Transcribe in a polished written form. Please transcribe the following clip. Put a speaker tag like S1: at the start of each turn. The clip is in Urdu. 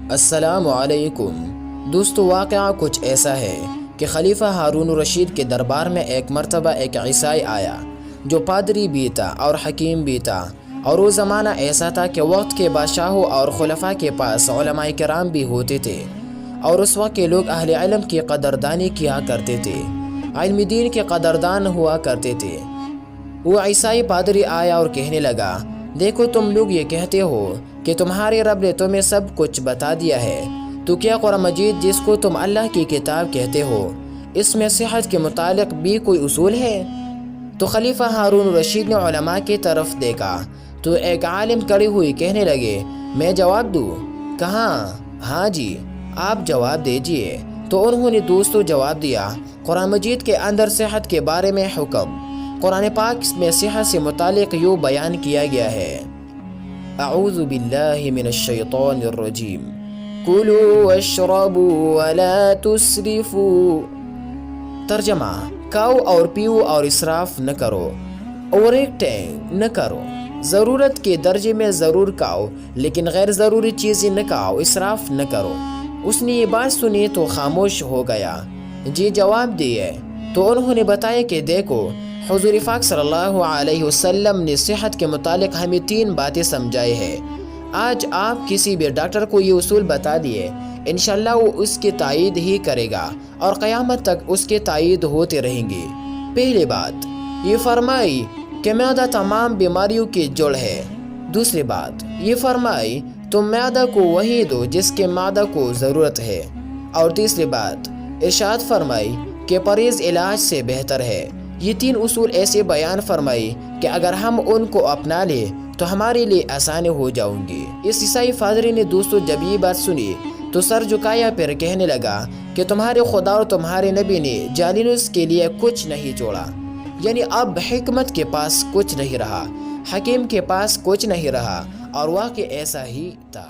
S1: السلام علیکم دوستو، واقعہ کچھ ایسا ہے کہ خلیفہ ہارون الرشید کے دربار میں ایک مرتبہ ایک عیسائی آیا جو پادری بھی تھا اور حکیم بھی تھا، اور وہ زمانہ ایسا تھا کہ وقت کے بادشاہوں اور خلفاء کے پاس علماء کرام بھی ہوتے تھے، اور اس وقت کے لوگ اہل علم کی قدردانی کیا کرتے تھے، علم دین کے قدردان ہوا کرتے تھے۔ وہ عیسائی پادری آیا اور کہنے لگا، دیکھو تم لوگ یہ کہتے ہو کہ تمہارے رب نے تمہیں سب کچھ بتا دیا ہے، تو کیا قرآن مجید جس کو تم اللہ کی کتاب کہتے ہو، اس میں صحت کے متعلق بھی کوئی اصول ہے؟ تو خلیفہ ہارون الرشید نے علماء کی طرف دیکھا تو ایک عالم کھڑے ہوئے کہنے لگے، میں جواب دوں؟ کہا ہاں جی، آپ جواب دیجئے۔ تو انہوں نے دوستو جواب دیا، قرآن مجید کے اندر صحت کے بارے میں حکم، قرآن پاک میں صحت سے متعلق یوں بیان کیا گیا ہے، اعوذ باللہ من الشیطان الرجیم، کلوا واشربوا ولا تسرفوا۔ ترجمہ، کھاؤ اور پیو اور اسراف نہ کرو، اوور ایکٹنگ نہ کرو، ضرورت کے درجے میں ضرور کھاؤ لیکن غیر ضروری چیزیں نہ کھاؤ، اسراف نہ کرو۔ اس نے یہ بات سنی تو خاموش ہو گیا، جی جواب دیے۔ تو انہوں نے بتایا کہ دیکھو، حضور پاک صلی اللہ علیہ وسلم نے صحت کے متعلق ہمیں 3 باتیں سمجھائی ہیں۔ آج آپ کسی بھی ڈاکٹر کو یہ اصول بتا دیے، انشاءاللہ وہ اس کی تائید ہی کرے گا اور قیامت تک اس کے تائید ہوتے رہیں گے۔ پہلی بات یہ فرمائی کہ معدہ تمام بیماریوں کی جڑ ہے۔ دوسری بات یہ فرمائی تم معدہ کو وہی دو جس کے معدہ کو ضرورت ہے۔ اور تیسری بات ارشاد فرمائی کہ پرہیز علاج سے بہتر ہے۔ یہ 3 اصول ایسے بیان فرمائی کہ اگر ہم ان کو اپنا لیں تو ہمارے لیے آسانی ہو جاؤں گی۔ اس عیسائی فادری نے دوستو جب یہ بات سنی تو سر جھکایا، پھر کہنے لگا کہ تمہارے خدا اور تمہارے نبی نے جالینوس کے لیے کچھ نہیں چھوڑا، یعنی اب حکمت کے پاس کچھ نہیں رہا، حکیم کے پاس کچھ نہیں رہا، اور واقعی ایسا ہی تھا۔